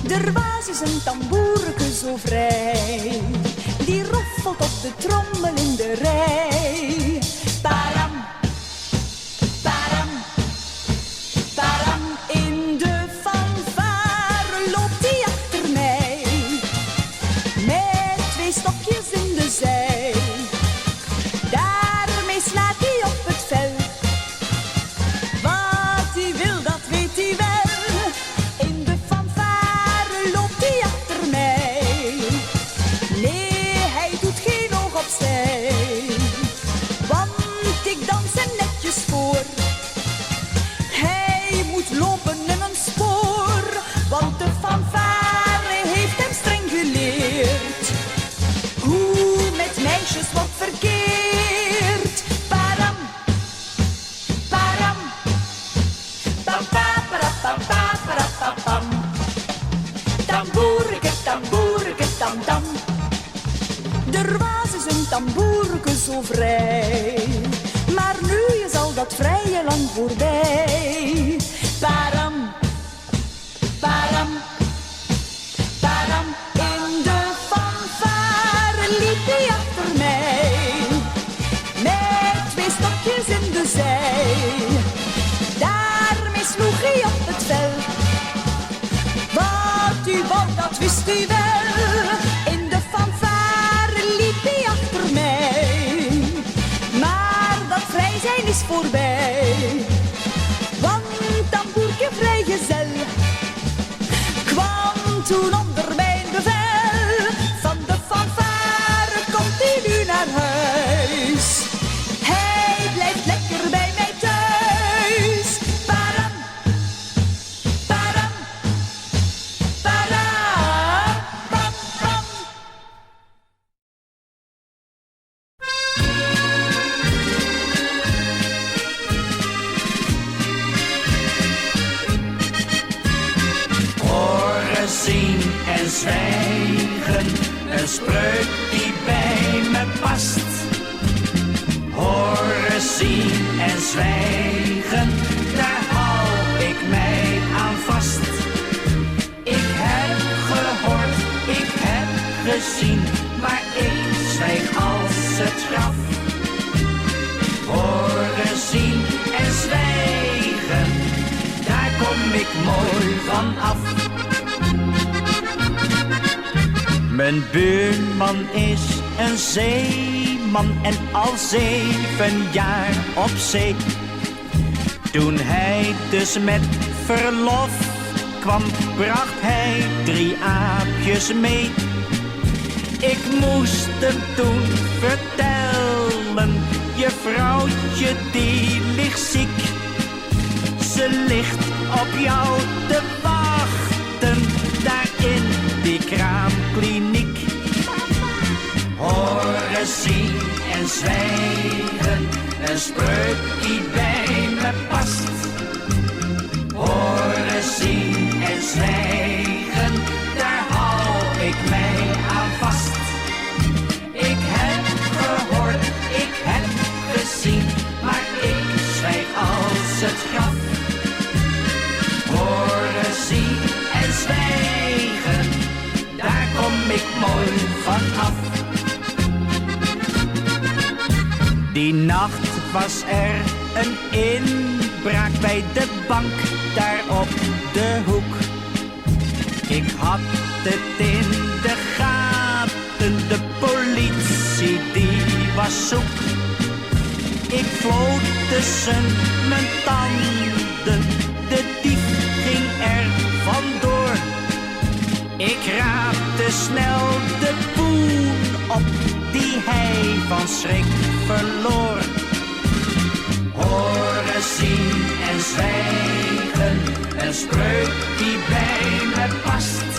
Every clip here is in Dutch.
Er was eens een tamboerke zo vrij, die roffelt op de trommel in de rij. Param, param, param, in de fanfare loopt hij achter mij, met 2 stokjes in de zij. Daarmee slaat hij op het vel, wat hij wil dat weet hij wel. In de fanfare loopt hij achter mij, nee hij doet geen oog opzij, want ik dans hem netjes voor. Hij moet lopen in een spoor, want de fanfare heeft hem streng geleerd hoe met meisjes wordt verkeerd. Param, param, pam pam pam pam pam pam. Tamboerke, tamboerke, tam tam. Er was eens een tamboerke zo vrij, maar nu is al dat vrije lang voorbij. Param, param, param, in de fanfare liep hij achter mij, met 2 stokjes in de zij. hij wel. In de fanfare liep hij achter mij. Maar dat vrij zijn is voorbij. Want Tamboerke vrijgezel kwam toen onder mijn bevel. Van de fanfare komt hij nu naar huis. Hij blijft lekker bij mij thuis. Param, param, param, pam, pam. Horen, zien en zwijgen, een spreuk die bij me past. Horen, zien en zwijgen, daar hou ik mij aan vast. Ik heb gehoord, ik heb gezien, maar ik zwijg als het graf. Horen, zien en zwijgen, daar kom ik mooi van af. Mijn buurman is een zeeman en al 7 jaar op zee. Toen hij dus met verlof kwam, bracht hij 3 aapjes mee. Ik moest hem toen vertellen, je vrouwtje die ligt ziek. Ze ligt op jou te wachten, daar in die kraamkliniek. Horen, zien en zwijgen, een spreuk die bij me past. Horen, zien en zwijgen, daar hou ik mij aan vast. Ik heb gehoord, ik heb gezien, maar ik zwijg als het graf. Horen, zien en zwijgen, daar kom ik mooi van af. Die nacht was er een inbraak bij de bank daar op de hoek. Ik had het in de gaten, de politie die was zoek. Ik floot tussen mijn tanden, de dief ging er vandoor. Ik raapte snel de poen op die hij van schrik verloor. Horen, zien en zwijgen, een spreuk die bij me past.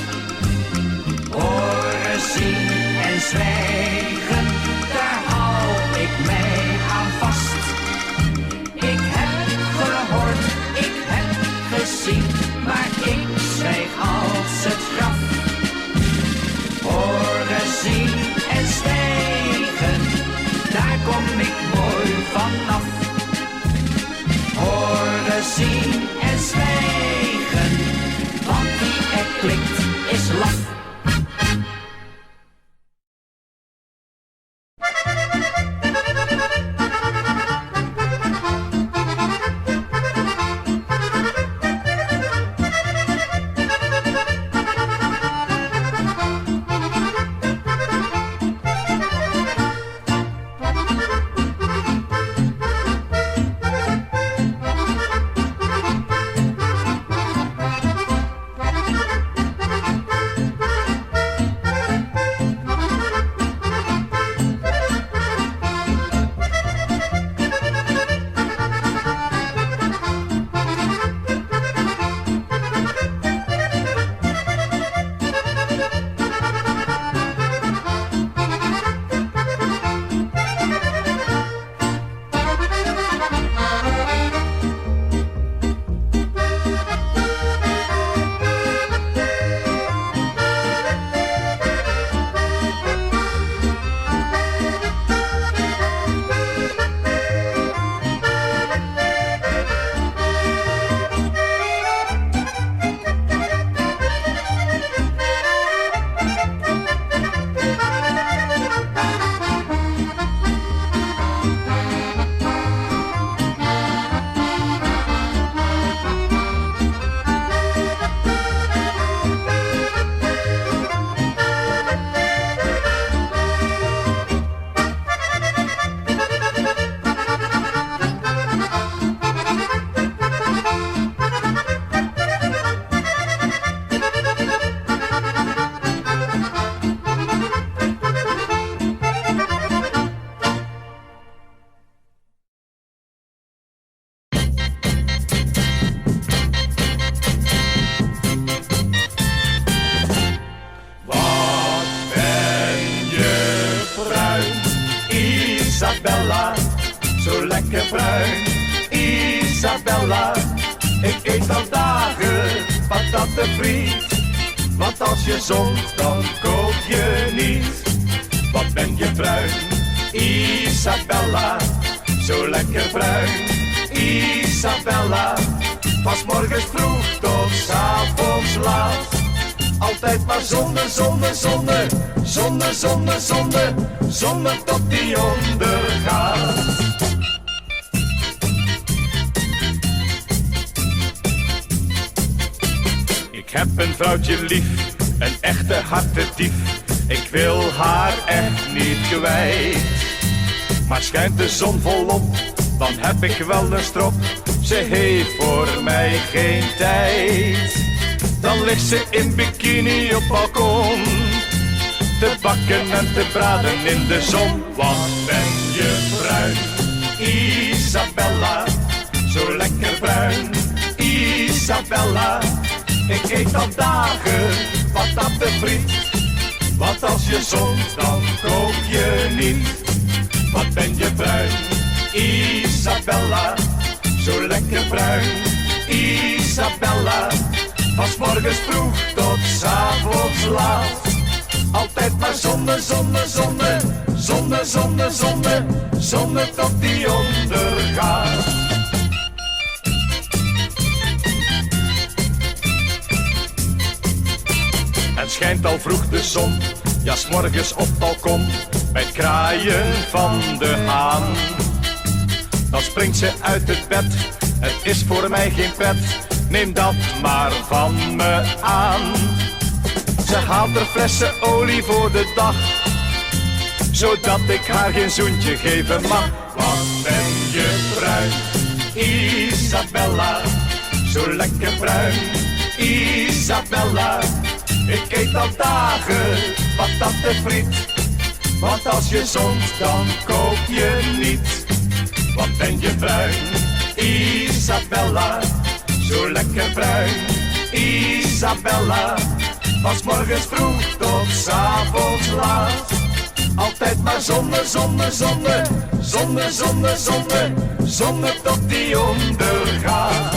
Horen, zien en zwijgen, daar hou ik mij aan vast. Ik heb gehoord, ik heb gezien, maar ik zwijg als het graf. Horen, zien en zwijgen, daar kom ik mooi vanaf. Horen, zien en zwijgen, want wie er klikt is laf. lekker bruin. Isabella, ik eet al dagen patate friet. Want als je zongt, dan koop je niet. Wat ben je bruin, Isabella, zo lekker bruin. Isabella, van 's morgens vroeg tot 's avonds laat. Altijd maar zonne, zonne, zonne, zonne, zonne, zonne, zonne tot die ondergaat. Ik heb een vrouwtje lief, een echte hartedief. Ik wil haar echt niet kwijt. Maar schijnt de zon volop, dan heb ik wel een strop. Ze heeft voor mij geen tijd. Dan ligt ze in bikini op balkon, te bakken en te braden in de zon. Wat ben je bruin, Isabella, zo lekker bruin. Isabella, ik eet al dagen patate friet. Want als je zongt, dan koop je niet. Wat ben je bruin, Isabella, zo lekker bruin. Isabella, van 's morgens vroeg tot 's avonds laat. Altijd maar zonne, zonne, zonne, zonne, zonne, zonne, zonne tot die ondergaat. En schijnt al vroeg de zon, ja 's morgens op het balkon, bij het kraaien van de haan. Dan springt ze uit het bed, het is voor mij geen pret, neem dat maar van me aan. Ze haalt er flessen olie voor de dag, zodat ik haar geen zoentje geven mag. Wat ben je bruin, Isabella, zo lekker bruin. Isabella, ik eet al dagen patate friet. Want als je zongt, dan koop je niet. Wat ben je bruin, Isabella, zo lekker bruin. Isabella, van 's morgens vroeg tot 's avonds laat. Altijd maar zonne, zonne, zonne, zonne, zonne, zonne, zonne tot die ondergaat.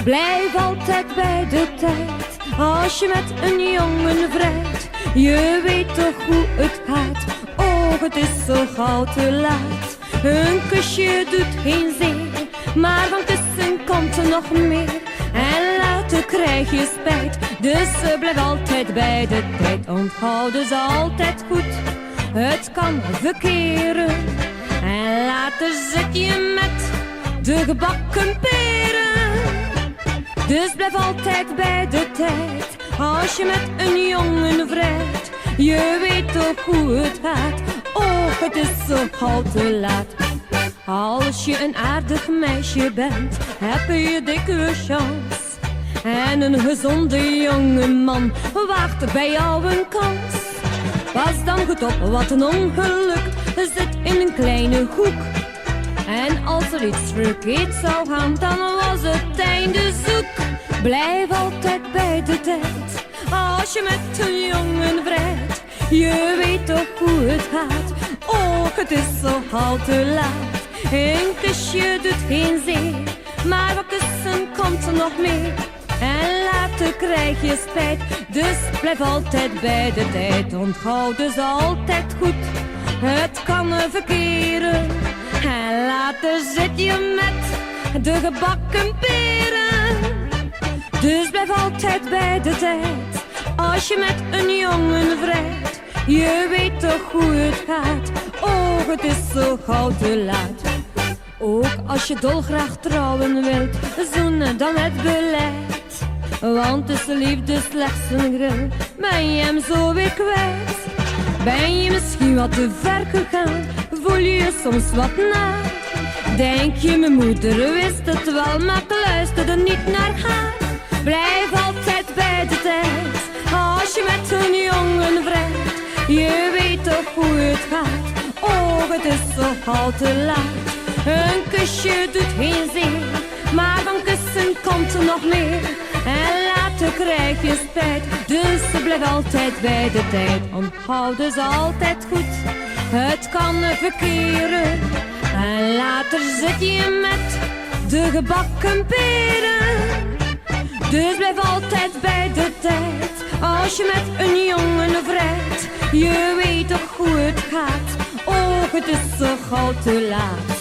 Blijf altijd bij de tijd, als je met een jongen vrijt. Je weet toch hoe het gaat, oh het is zo gauw te laat. Een kusje doet geen zeer, maar van kussen komt er nog meer. En later krijg je spijt, dus blijf altijd bij de tijd. Onthoud dus altijd goed, het kan verkeren. En later zit je met de gebakken peren. Dus blijf altijd bij de tijd, als je met een jongen vrijt. Je weet toch hoe het gaat, oh het is zo gauw te laat. Als je een aardig meisje bent, heb je dikke chance. En een gezonde jonge man wacht bij jou een kans. Pas dan goed op, wat een ongeluk zit in een kleine hoek. En als er iets verkeerd zou gaan, dan was het einde zoek. Blijf altijd bij de tijd, als je met een jongen vrijt. Je weet toch hoe het gaat, oh het is zo gauw te laat. Een kusje doet geen zeer, maar wat kussen komt er nog meer. En later krijg je spijt, dus blijf altijd bij de tijd. Onthoud dus altijd goed, het kan verkeren. En later zit je met de gebakken peren. Dus blijf altijd bij de tijd, als je met een jongen vrijt. Je weet toch hoe het gaat, oh het is zo gauw te laat. Ook als je dolgraag trouwen wilt, zoenen dan het beleid. Want tussen liefde slechts een gril, ben je hem zo weer kwijt. Ben je misschien wat te ver gegaan, voel je je soms wat naar. Denk je mijn moeder wist het wel, maar luisterde niet naar haar. Blijf altijd bij de tijd, als je met een jongen vrijt. Je weet toch hoe het gaat, oh het is zo gauw te laat. Een kusje doet geen zeer, maar van kussen komt er nog meer. En later later krijg je spijt. Dus blijf altijd bij de tijd. Onthoud dus altijd goed, het kan verkeren. En later zit je met de gebakken peren. Dus blijf altijd bij de tijd, als je met een jongen vrijt. Je weet toch hoe het gaat, oh het is zo gauw te laat.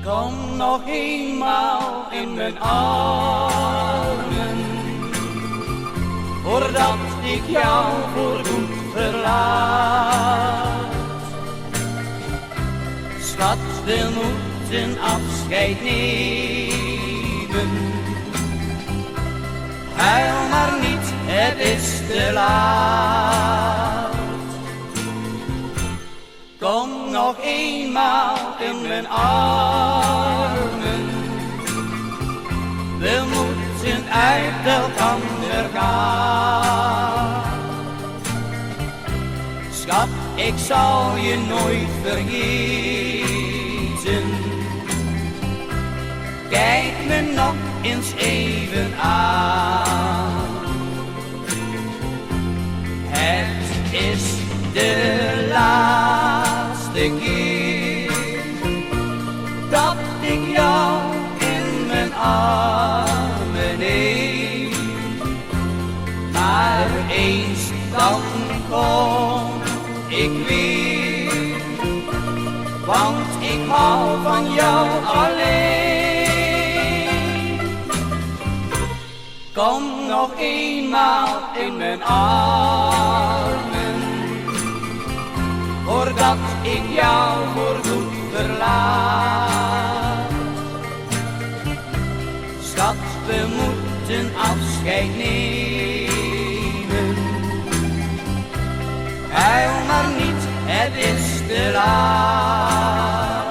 Kom nog eenmaal in mijn armen, voordat ik jou voorgoed verlaat. Schat, we moeten afscheid nemen. Huil maar niet, het is te laat. Kom nog eenmaal in mijn armen. We moeten uit elkander gaan. Schat, ik zal je nooit vergeten. Kijk me nog eens even aan. Het is de laatste keer dat ik jou in mijn armen neem. Maar eens dan kom ik weer, want ik hou van jou alleen. Kom nog eenmaal in mijn armen, voordat ik jou voorgoed verlaat. Schat, we moeten afscheid de laan.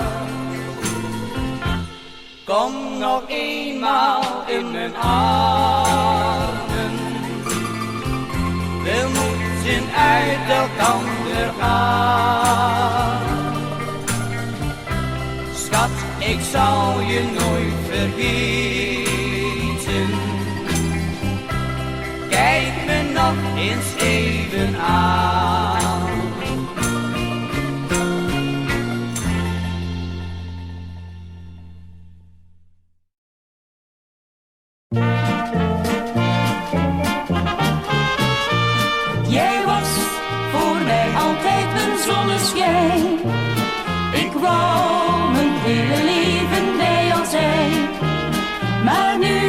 Kom nog eenmaal in mijn armen, we moeten uit elkander gaan. Schat, ik zal je nooit vergeten, kijk me nog eens even aan. Jij was voor mij altijd mijn zonneschijn. Ik wou mijn hele leven bij jou zijn. Maar nu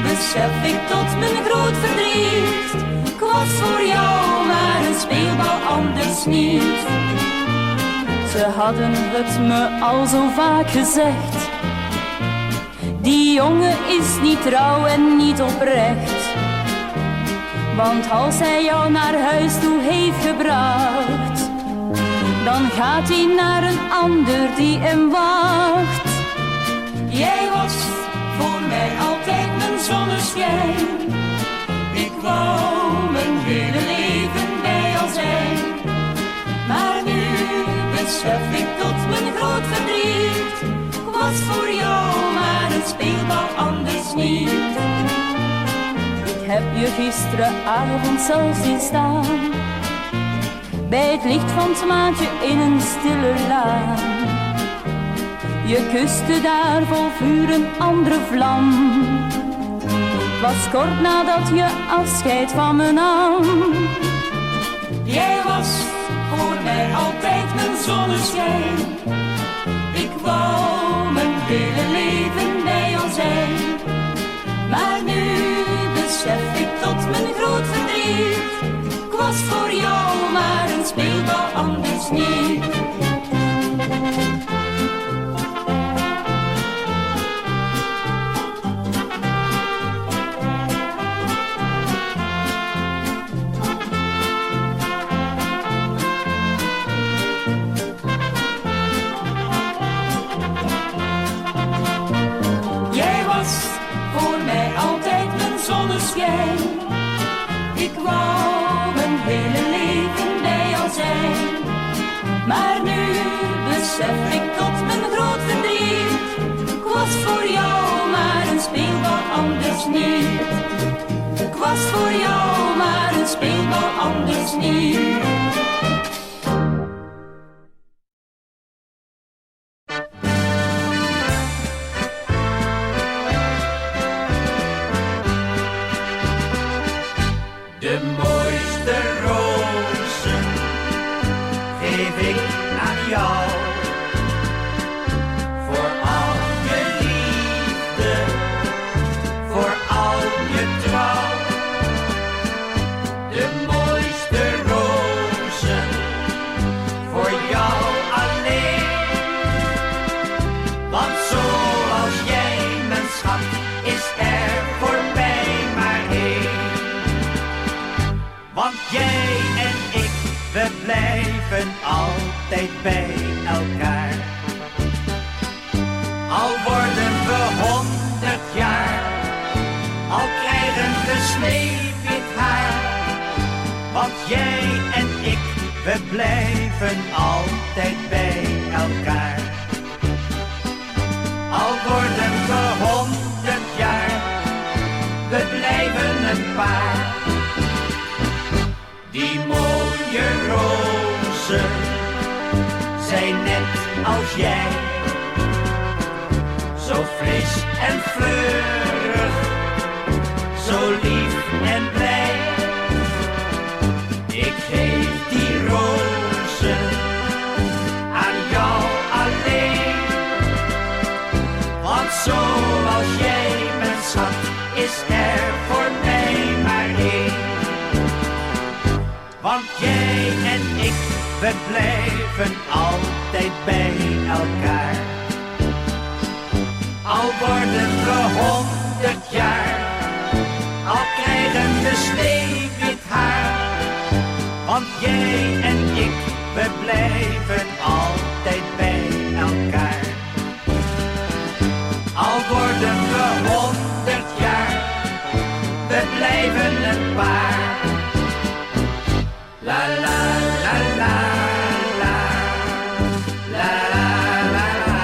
besef ik tot mijn groot verdriet, ik was voor jou maar een speelbal, anders niet. Ze hadden het me al zo vaak gezegd, die jongen is niet trouw en niet oprecht. Want als hij jou naar huis toe heeft gebracht, dan gaat hij naar een ander die hem wacht. Jij was voor mij altijd mijn zonneschijn. Ik wou mijn hele leven bij jou zijn. Maar nu besef ik tot mijn groot verdriet, ik was voor jou maar een speelbal, anders niet. Ik heb je gisteravond zelf zien staan, bij het licht van het maantje in een stille laan. Je kuste daar vol vuur een andere vlam, was kort nadat je afscheid van me nam. Jij was voor mij altijd mijn zonneschijn. Ik wou mijn hele leven bij jou zijn. Maar nu besef ik tot mijn groot verdriet, ik was voor jou maar een speelbal, anders niet. Jij was voor mij altijd mijn zonneschijn. Ik wou mijn hele leven bij jou zijn. Maar nu besef ik tot mijn groot verdriet, ik was voor jou maar een speelbal, anders niet. Ik was voor jou maar een speelbal, anders niet. De mooiste rozen geef ik aan jou, voor al je liefde, voor al je trouw. De mooiste rozen voor jou alleen, want zoals jij, mijn schat, is er voor mij maar één. Want jij en ik, we blijven altijd bij elkaar. Al worden we 100 jaar, al krijgen we sneeuwwit haar. Want jij en ik, we blijven altijd bij elkaar. Al worden we 100 jaar, we blijven een paar. Die mooie rozen zijn net als jij, zo fris en fleurig, zo lief en blij. Ik geef die rozen aan jou alleen, want zoals jij, mijn schat, is er voor mij maar één. Want jij en ik, we blijven altijd bij elkaar. Al worden we 100 jaar, al krijgen we sneeuwwit haar. Want jij en ik, we blijven altijd bij elkaar. Al worden we 100 jaar, we blijven een paar. La la la la la, la la la la,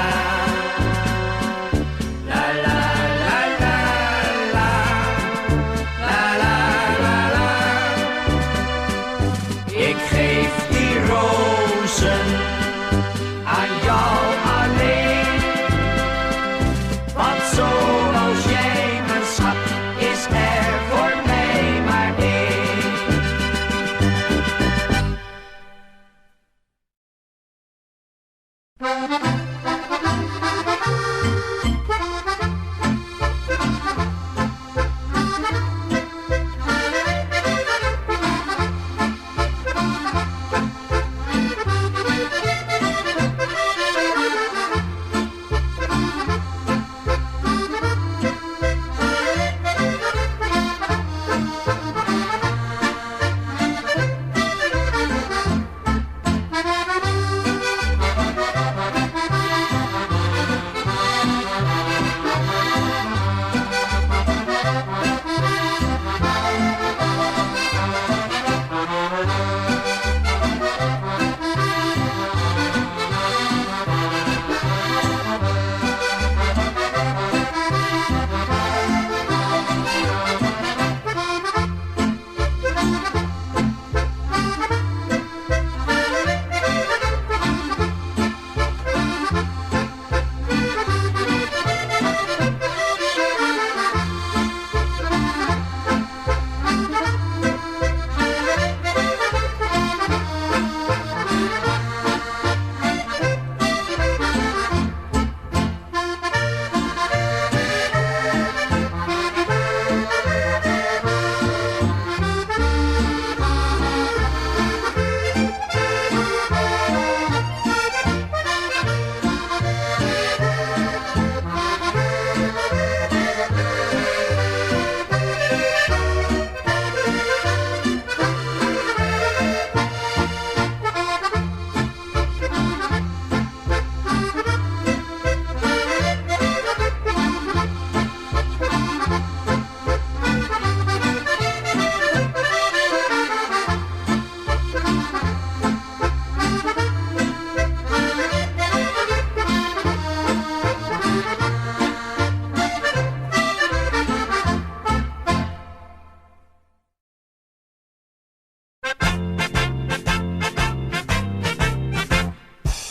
la la la la la, la la la la. Ik geef die rozen aan jou alleen, want zoals jij mijn schat is er voor mij maar één.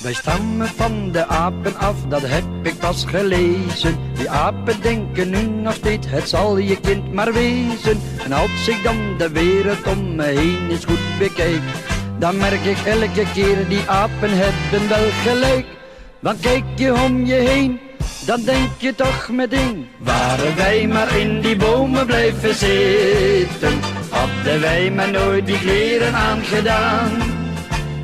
Wij stammen van de apen af, dat heb ik pas gelezen. Die apen denken nu nog steeds, het zal je kind maar wezen. En als ik dan de wereld om me heen eens goed bekijk, dan merk ik elke keer, die apen hebben wel gelijk. Want kijk je om je heen, dan denk je toch meteen, waren wij maar in die bomen blijven zitten, hadden wij maar nooit die kleren aangedaan.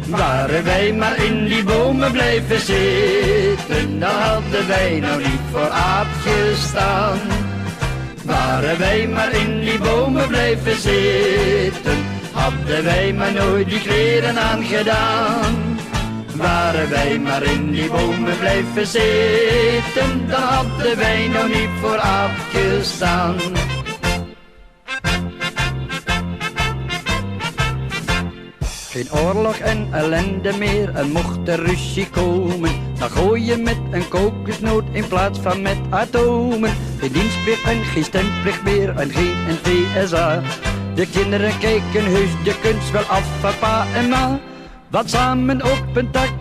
Waren wij maar in die bomen blijven zitten, dan hadden wij nou niet voor aap gestaan. Waren wij maar in die bomen blijven zitten, hadden wij maar nooit die kleren aangedaan. Waren wij maar in die bomen blijven zitten, dan hadden wij nou niet voor aap gestaan. Geen oorlog en ellende meer, en mocht er ruzie komen, dan gooi je met een kokosnoot in plaats van met atomen. Geen dienstplicht en geen stemplicht meer, en geen NVSA. De kinderen kijken heus de kunst wel af van pa en ma. Want samen op een tak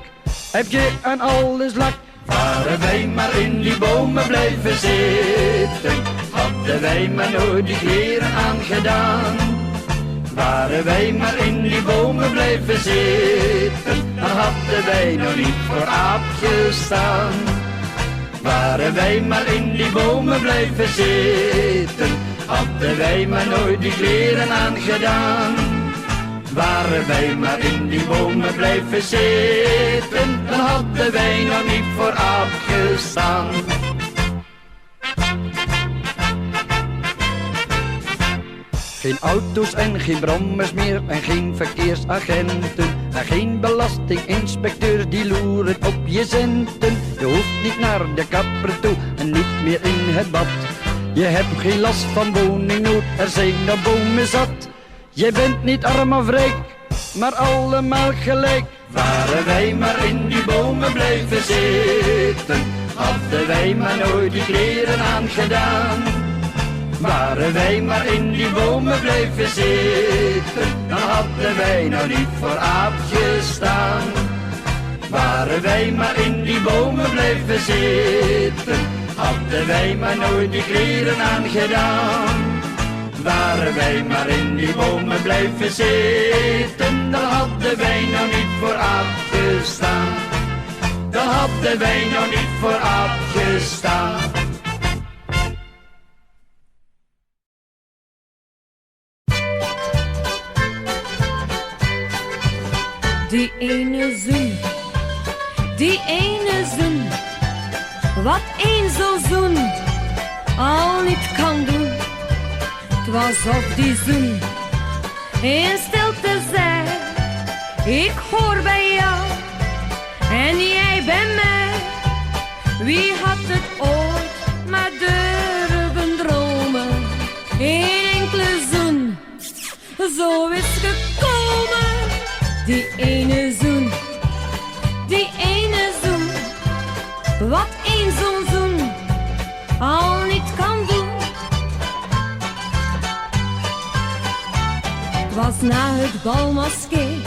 heb je aan alles lak. Waren wij maar in die bomen blijven zitten, hadden wij maar nooit die kleren aangedaan. Waren wij maar in die bomen blijven zitten, dan hadden wij nog niet voor aap gestaan. Waren wij maar in die bomen blijven zitten, hadden wij maar nooit die kleren aangedaan. Waren wij maar in die bomen blijven zitten, dan hadden wij nog niet voor aap gestaan. Geen auto's en geen brommers meer en geen verkeersagenten en geen belastinginspecteur die loeren op je centen. Je hoeft niet naar de kapper toe en niet meer in het bad. Je hebt geen last van woningnood, er zijn nog bomen zat. Je bent niet arm of rijk, maar allemaal gelijk. Waren wij maar in die bomen blijven zitten, hadden wij maar nooit die kleren aangedaan. Waren wij maar in die bomen blijven zitten, dan hadden wij nou niet voor aapjes staan. Waren wij maar in die bomen blijven zitten, hadden wij maar nooit die kleren aangedaan. Waren wij maar in die bomen blijven zitten, dan hadden wij nou niet voor aapjes staan. Dan hadden wij nou niet voor aapjes staan. Die ene zoen, wat één zo'n zoen al niet kan doen. Het was of die zoen in stilte zei, ik hoor bij jou en jij bij mij. Wie had het ooit maar durven dromen, één enkele zoen, zo is gekomen. Die ene zoen, wat één zo'n zoen al niet kan doen. Het was na het balmaskee,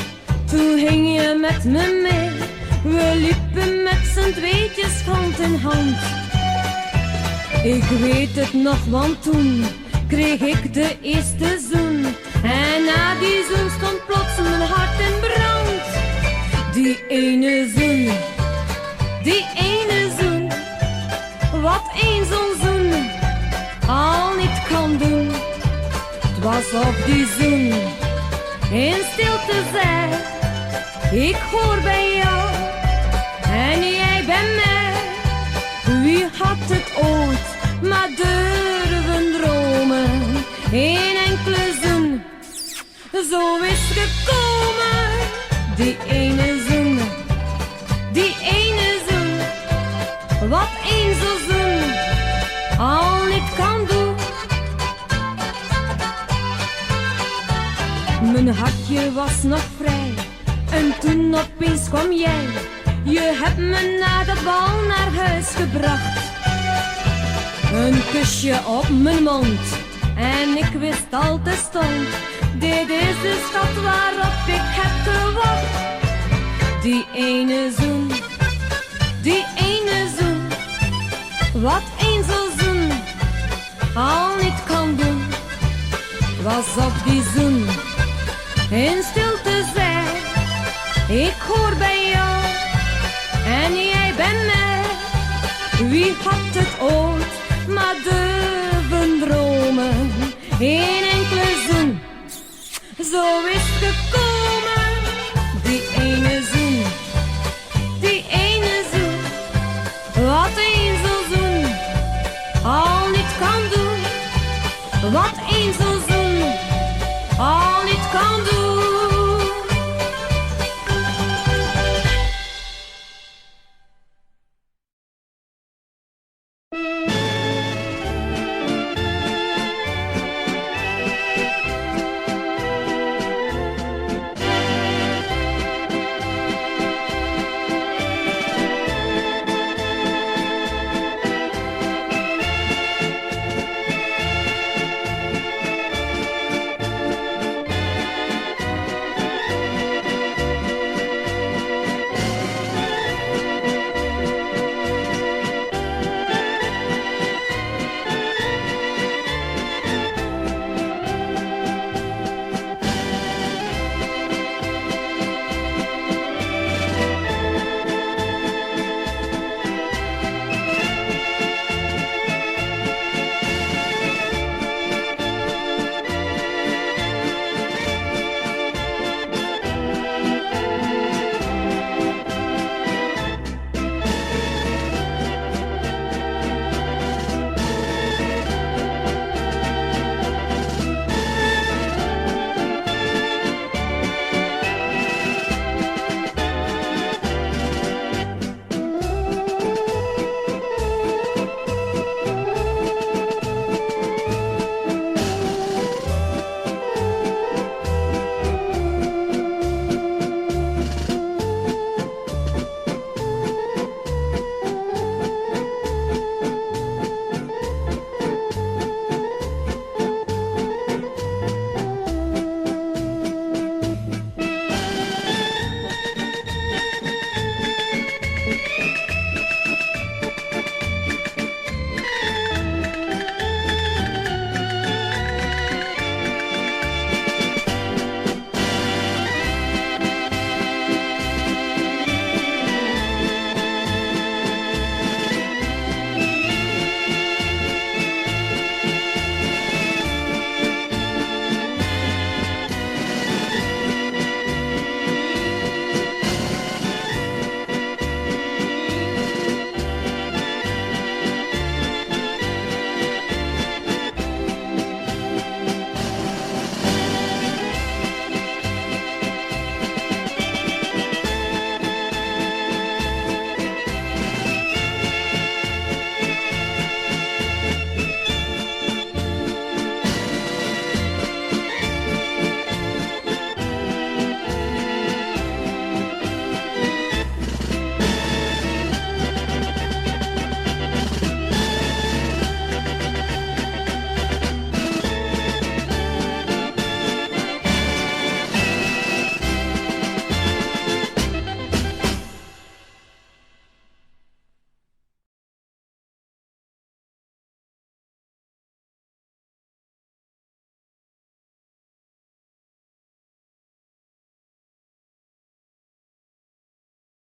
toen ging je met me mee. We liepen met z'n tweetjes hand in hand. Ik weet het nog, want toen kreeg ik de eerste zoen. En na die zoen stond plots mijn hart in brand. Die ene zoen, wat één zo'n zoen al niet kan doen. Het was of die zoen in stilte zei, ik hoor bij jou en jij bij mij. Wie had het ooit maar durven dromen, één enkele zoen, zo is gekomen. Die ene zoen, wat één zo'n zoen al niet kan doen. Mijn hartje was nog vrij en toen opeens kwam jij. Je hebt me na de bal naar huis gebracht. Een kusje op mijn mond en ik wist al terstond, dit is de schat waarop ik heb gewacht. Die ene zoen, wat één zo'n zoen al niet kan doen. Was op die zoen in stilte zei, ik hoor bij jou en jij bij mij. Wie had het ooit maar durven dromen, één enkele zoen, zo is het gekomen.